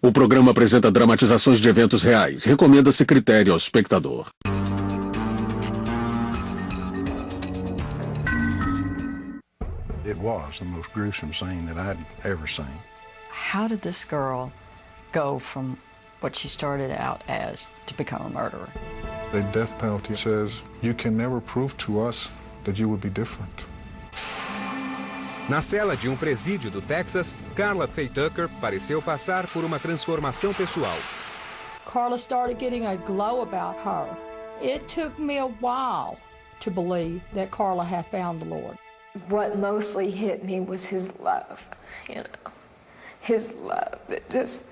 O programa apresenta dramatizações de eventos reais. Recomenda-se critério ao espectador. It was the most gruesome scene that I'd ever seen. How did this girl go from what she started out as to become a murderer? The death penalty says you can never prove to us that you would be different. Na cela de um presídio do Texas, Karla Faye Tucker pareceu passar por uma transformação pessoal. Karla started getting a glow about her. It took me a while to believe that Karla had found the Lord. What mostly hit me was his love, his love that just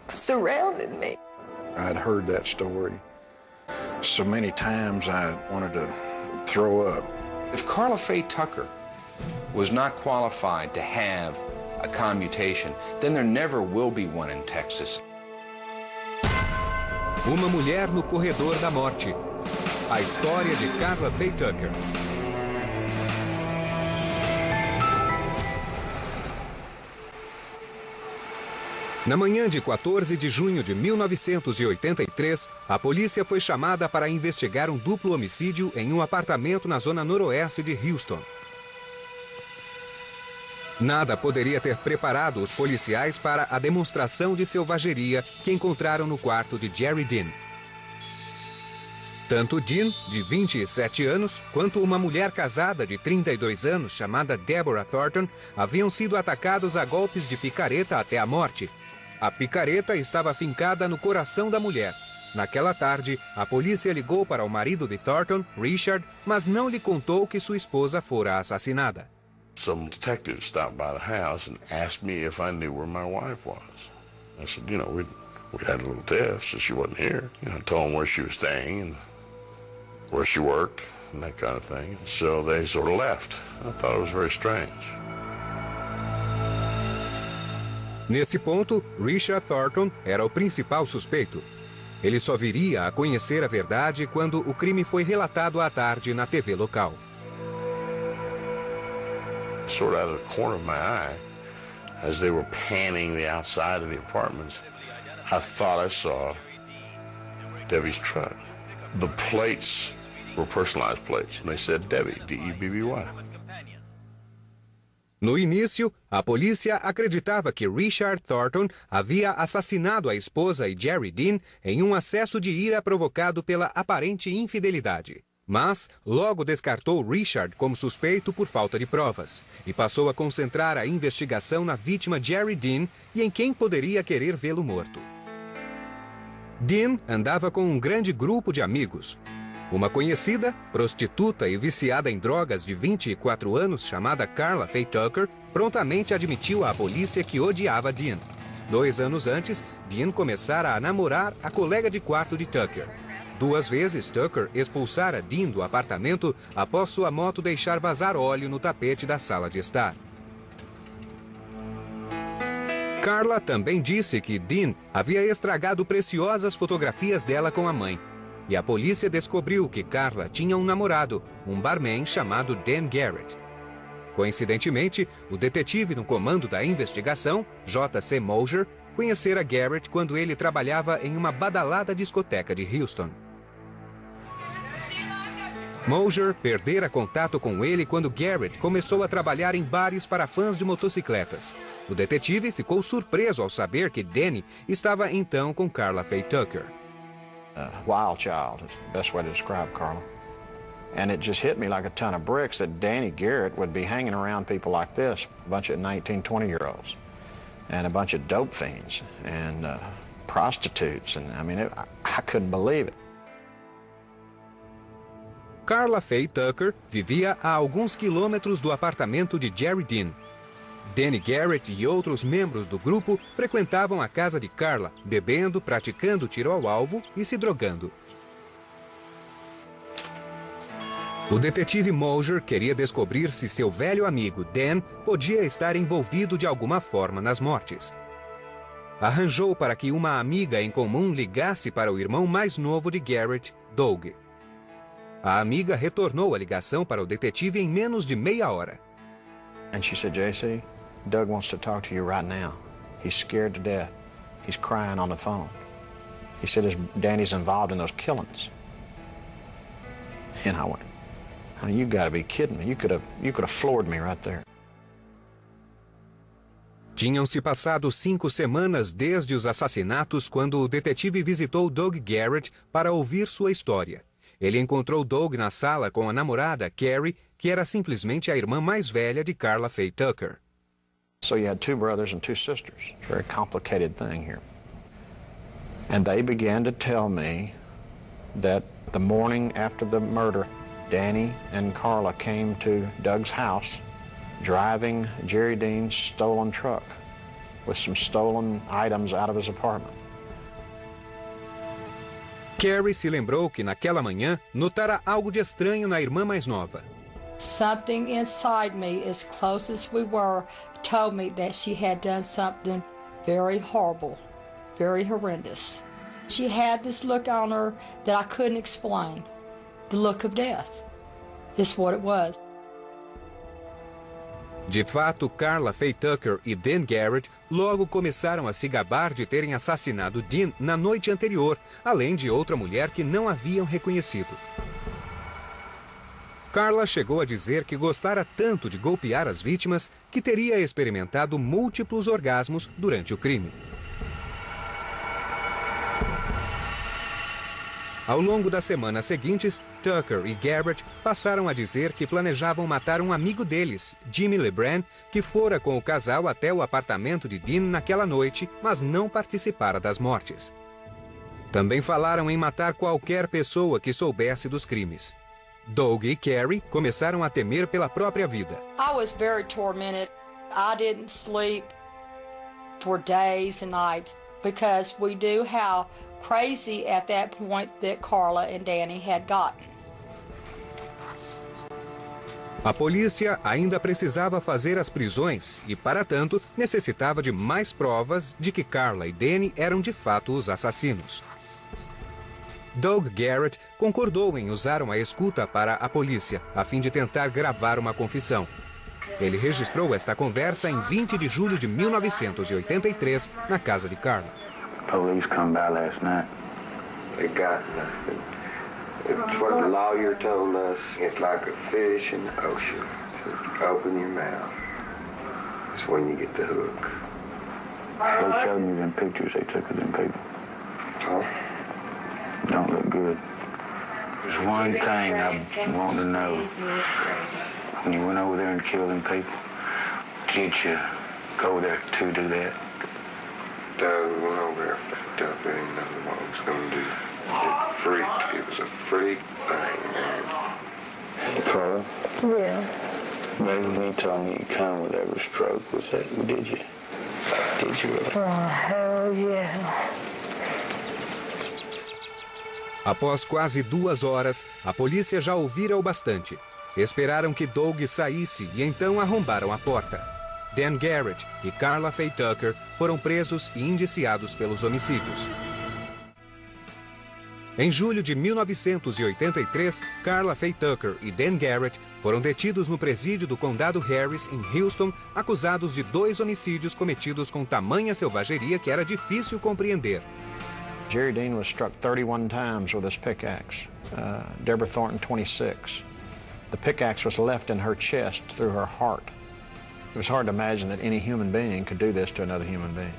surrounded me. I'd heard that story so many times I wanted to throw up. If Karla Faye Tucker was not qualified to have a commutation, then there never will be one in Texas. Uma mulher no corredor da morte. A história de Karla Faye Tucker. Na manhã de 14 de junho de 1983, a polícia foi chamada para investigar um duplo homicídio em um apartamento na zona noroeste de Houston. Nada poderia ter preparado os policiais para a demonstração de selvageria que encontraram no quarto de Jerry Dean. Tanto Dean, de 27 anos, quanto uma mulher casada de 32 anos, chamada Deborah Thornton, haviam sido atacados a golpes de picareta até a morte. A picareta estava fincada no coração da mulher. Naquela tarde, a polícia ligou para o marido de Thornton, Richard, mas não lhe contou que sua esposa fora assassinada. Some detectives stopped by the house and asked me if I knew where my wife was. I said, we had a little tiff, so she wasn't here. I told them where she was staying and where she worked and that kind of thing. So they sort of left. I thought it was very strange. Nesse ponto, Richard Thornton era o principal suspeito. Ele só viria a conhecer a verdade quando o crime foi relatado à tarde na TV local. Sort of out of the corner of my eye, as they were panning the outside of the apartments, I thought I saw Debbie's truck. The plates were personalized plates, and they said Debbie, D-E-B-B-Y. No início, a polícia acreditava que Richard Thornton havia assassinado a esposa e Jerry Dean em um acesso de ira provocado pela aparente infidelidade. Mas logo descartou Richard como suspeito por falta de provas e passou a concentrar a investigação na vítima Jerry Dean e em quem poderia querer vê-lo morto. Dean andava com um grande grupo de amigos. Uma conhecida, prostituta e viciada em drogas de 24 anos, chamada Karla Faye Tucker, prontamente admitiu à polícia que odiava Dean. 2 anos antes, Dean começara a namorar a colega de quarto de Tucker. 2 vezes, Tucker expulsara Dean do apartamento após sua moto deixar vazar óleo no tapete da sala de estar. Karla também disse que Dean havia estragado preciosas fotografias dela com a mãe. E a polícia descobriu que Karla tinha um namorado, um barman chamado Dan Garrett. Coincidentemente, o detetive no comando da investigação, J.C. Mosier, conhecera Garrett quando ele trabalhava em uma badalada discoteca de Houston. Mosier perdera contato com ele quando Garrett começou a trabalhar em bares para fãs de motocicletas. O detetive ficou surpreso ao saber que Danny estava então com Karla Faye Tucker. Wild child is the best way to describe Karla. And it just hit me like a ton of bricks that Danny Garrett would be hanging around people like this, a bunch of 19, 20-year-olds, and a bunch of dope fiends, and prostitutes, and I mean, I couldn't believe it. Karla Faye Tucker vivia a alguns quilômetros do apartamento de Jerry Dean. Danny Garrett e outros membros do grupo frequentavam a casa de Karla, bebendo, praticando tiro ao alvo e se drogando. O detetive Mosier queria descobrir se seu velho amigo Dan podia estar envolvido de alguma forma nas mortes. Arranjou para que uma amiga em comum ligasse para o irmão mais novo de Garrett, Doug. A amiga retornou a ligação para o detetive em menos de meia hora. And she said, JC, Doug wants to talk to you right now. He's scared to death. He's crying on the phone. He said Danny's involved in those killings. And I went, honey, you gotta be kidding me. You could have floored me right there. Tinham se passado 5 semanas desde os assassinatos quando o detetive visitou Doug Garrett para ouvir sua história. Ele encontrou Doug na sala com a namorada, Carrie, que era simplesmente a irmã mais velha de Karla Faye Tucker. So you had 2 brothers and 2 sisters. Very complicated thing here. And they began to tell me that the morning after the murder, Danny and Karla came to Doug's house driving Jerry Dean's stolen truck with some stolen items out of his apartment. Carrie se lembrou que naquela manhã notara algo de estranho na irmã mais nova. Something inside me, as close as we were, told me that she had done something very horrible, very horrendous. She had this look on her that I couldn't explain. The look of death is what it was. De fato, Karla Faye Tucker e Dan Garrett logo começaram a se gabar de terem assassinado Dean na noite anterior, além de outra mulher que não haviam reconhecido. Karla chegou a dizer que gostara tanto de golpear as vítimas que teria experimentado múltiplos orgasmos durante o crime. Ao longo das semanas seguintes, Tucker e Garrett passaram a dizer que planejavam matar um amigo deles, Jimmy LeBrand, que fora com o casal até o apartamento de Dean naquela noite, mas não participara das mortes. Também falaram em matar qualquer pessoa que soubesse dos crimes. Doug e Carrie começaram a temer pela própria vida. I was very tormented. I didn't sleep for days and nights because we knew how crazy at that point that Karla and Danny had gotten. A polícia ainda precisava fazer as prisões e, para tanto, necessitava de mais provas de que Karla e Danny eram de fato os assassinos. Doug Garrett concordou em usar uma escuta para a polícia, a fim de tentar gravar uma confissão. Ele registrou esta conversa em 20 de julho de 1983, na casa de Karla. Police come by last night. They got nothing. It's what the lawyer told us. It's like a fish in the ocean. Just open your mouth. It's when you get the hook. They showed me them pictures they took of them people. Oh? Don't look good. There's one thing I want to know. When you went over there and killed them people, did you go there to do that? Doug went over there, fucked up, and didn't know what he was going to do. It freaked. It was a freak thing, man. Carla? Yeah. Maybe when you told me you come with every stroke, was that, did you? Did you really? Oh, hell yeah. Após quase 2 horas, a polícia já ouvira o bastante. Esperaram que Doug saísse e então arrombaram a porta. Dan Garrett e Karla Faye Tucker foram presos e indiciados pelos homicídios. Em julho de 1983, Karla Faye Tucker e Dan Garrett foram detidos no presídio do condado Harris, em Houston, acusados de 2 homicídios cometidos com tamanha selvageria que era difícil compreender. Jerry Dean was struck 31 times with his pickaxe. Deborah Thornton, 26. The pickaxe was left in her chest through her heart. It was hard to imagine that any human being could do this to another human being.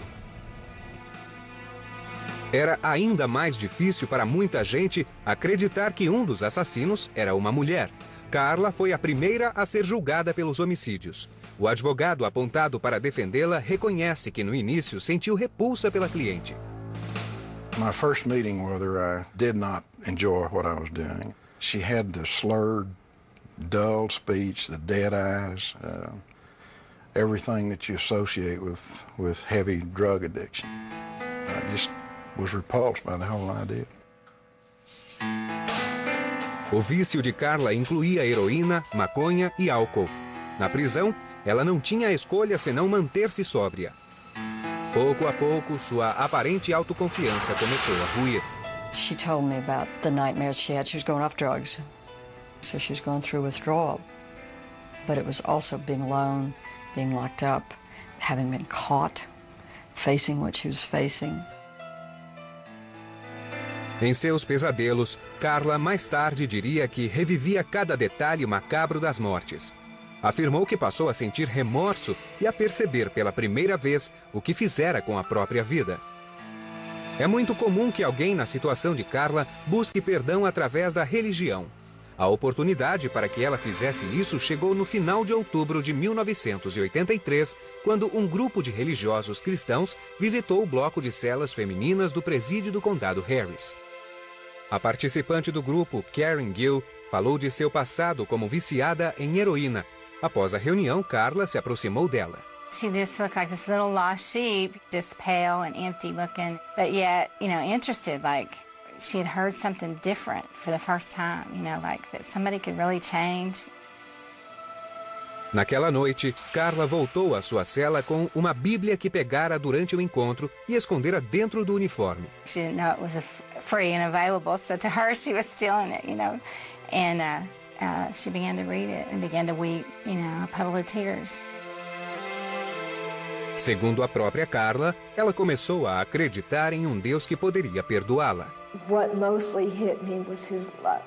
Era ainda mais difícil para muita gente acreditar que um dos assassinos era uma mulher. Karla foi a primeira a ser julgada pelos homicídios. O advogado apontado para defendê-la reconhece que no início sentiu repulsa pela cliente. My first meeting with her, I did not enjoy what I was doing. She had the slurred, dull speech, the dead eyes, everything that you associate with heavy drug addiction. I just was repulsed by the whole idea. O vício de Karla incluía heroína, maconha e álcool. Na prisão, ela não tinha escolha senão manter-se sóbria. Pouco a pouco, sua aparente autoconfiança começou a ruir. She told me about the nightmares she had. She was going off drugs, so she was going through withdrawal. But it was also being alone, being locked up, having been caught, facing what she was facing. Em seus pesadelos, Carla mais tarde diria que revivia cada detalhe macabro das mortes. Afirmou que passou a sentir remorso e a perceber pela primeira vez o que fizera com a própria vida. É muito comum que alguém na situação de Carla busque perdão através da religião. A oportunidade para que ela fizesse isso chegou no final de outubro de 1983, quando um grupo de religiosos cristãos visitou o bloco de celas femininas do presídio do condado Harris. A participante do grupo, Karen Gill, falou de seu passado como viciada em heroína. Após a reunião, Carla se aproximou dela. She just looked like this little lost sheep, just pale and empty looking, but yet, interested, like she had heard something different for the first time, like that somebody could really change. Naquela noite, Carla voltou à sua cela com uma Bíblia que pegara durante o encontro e escondera dentro do uniforme. She didn't know it was free and available, so to her she was stealing it, and she began to read it and began to weep, a puddle of tears. Segundo a própria Carla, ela começou a acreditar em um Deus que poderia perdoá-la. What mostly hit me was his love,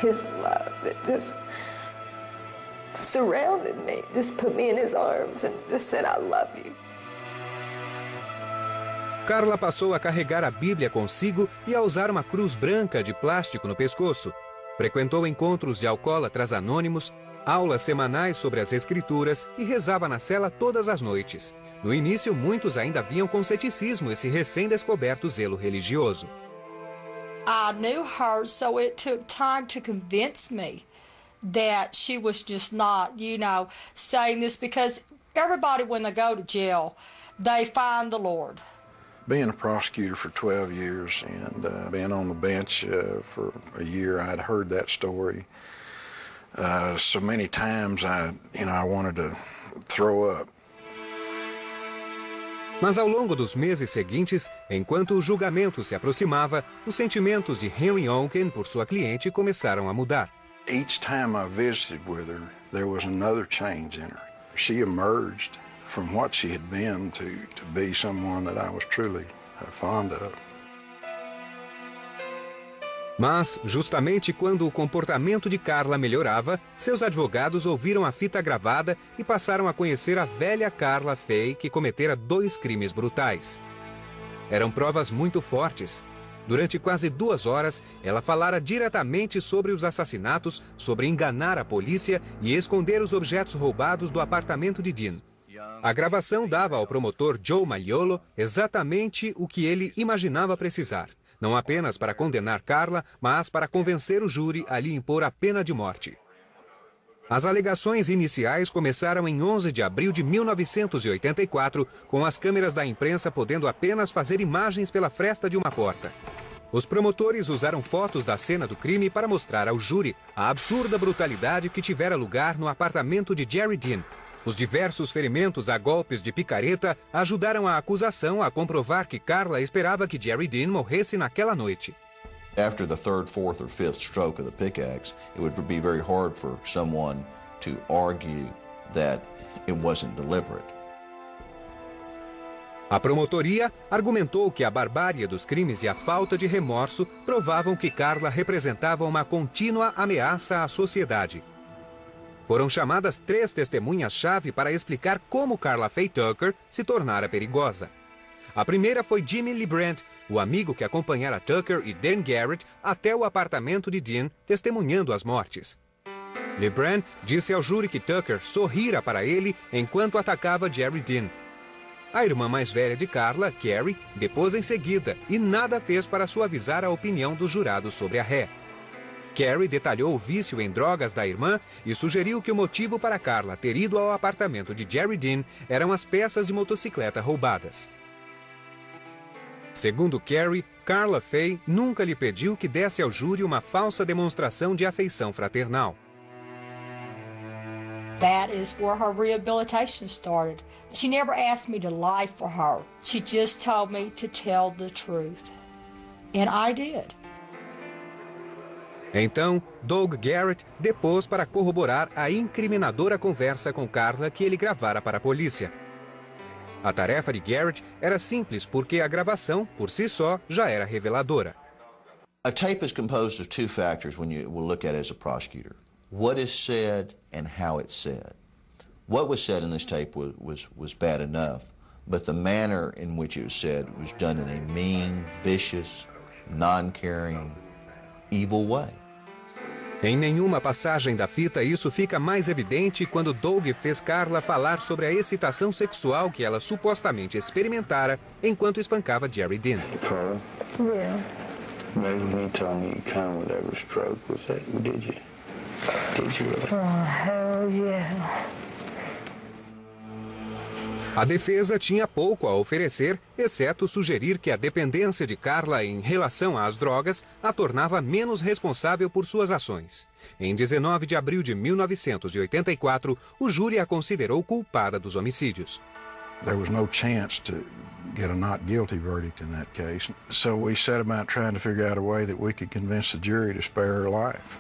his love that just surrounded me, just put me in his arms and just said, I love you. Carla passou a carregar a Bíblia consigo e a usar uma cruz branca de plástico no pescoço. Frequentou encontros de alcoólatras anônimos, aulas semanais sobre as Escrituras e rezava na cela todas as noites. No início, muitos ainda viam com ceticismo esse recém-descoberto zelo religioso. I knew her, so it took time to convince me that she was just not, saying this, because everybody, when they go to jail, they find the Lord. Being a prosecutor for 12 years and being on the bench for a year, I'd heard that story so many times I wanted to throw up. Mas ao longo dos meses seguintes, enquanto o julgamento se aproximava, os sentimentos de Henry Onken por sua cliente começaram a mudar. Each time I visited with her, there was another change in her. She emerged from what she had been to be someone that I was truly fond of. Mas, justamente quando o comportamento de Carla melhorava, seus advogados ouviram a fita gravada e passaram a conhecer a velha Carla Fay, que cometera 2 crimes brutais. Eram provas muito fortes. Durante quase 2 horas, ela falara diretamente sobre os assassinatos, sobre enganar a polícia e esconder os objetos roubados do apartamento de Dean. A gravação dava ao promotor Joe Maiolo exatamente o que ele imaginava precisar. Não apenas para condenar Carla, mas para convencer o júri a lhe impor a pena de morte. As alegações iniciais começaram em 11 de abril de 1984, com as câmeras da imprensa podendo apenas fazer imagens pela fresta de uma porta. Os promotores usaram fotos da cena do crime para mostrar ao júri a absurda brutalidade que tivera lugar no apartamento de Jerry Dean. Os diversos ferimentos a golpes de picareta ajudaram a acusação a comprovar que Carla esperava que Jerry Dean morresse naquela noite. After the third, fourth, or fifth stroke of the pickaxe, it would be very hard for someone to argue that it wasn't deliberate. A promotoria argumentou que a barbárie dos crimes e a falta de remorso provavam que Carla representava uma contínua ameaça à sociedade. Foram chamadas 3 testemunhas-chave para explicar como Carla Fay Tucker se tornara perigosa. A primeira foi Jimmy LeBrand, o amigo que acompanhara Tucker e Dan Garrett até o apartamento de Dean, testemunhando as mortes. LeBrand disse ao júri que Tucker sorrira para ele enquanto atacava Jerry Dean. A irmã mais velha de Carla, Carrie, depôs em seguida e nada fez para suavizar a opinião dos jurados sobre a ré. Carrie detalhou o vício em drogas da irmã e sugeriu que o motivo para Carla ter ido ao apartamento de Jerry Dean eram as peças de motocicleta roubadas. Segundo Carrie, Carla Fay nunca lhe pediu que desse ao júri uma falsa demonstração de afeição fraternal. That is where her rehabilitation started. She never asked me to lie for her. She just told me to tell the truth. And I did. Então, Doug Garrett depôs para corroborar a incriminadora conversa com Carla que ele gravara para a polícia. A tarefa de Garrett era simples porque a gravação, por si só, já era reveladora. A tape is composed of two factors when you will look at it as a prosecutor. What is said and how it's said. What was said in this tape was bad enough, but the manner in which it was said was done in a mean, vicious, non-caring, evil way. Em nenhuma passagem da fita isso fica mais evidente quando Doug fez Carla falar sobre a excitação sexual que ela supostamente experimentara enquanto espancava Jerry Dean. Carla? Yeah. Maybe when you told me you come with every stroke, was that you, did you? Did you really? Oh, hell yeah. A defesa tinha pouco a oferecer, exceto sugerir que a dependência de Carla em relação às drogas a tornava menos responsável por suas ações. Em 19 de abril de 1984, o júri a considerou culpada dos homicídios. There was no chance to get a not guilty verdict in that case, so we set about trying to figure out a way that we could convince the jury to spare her life.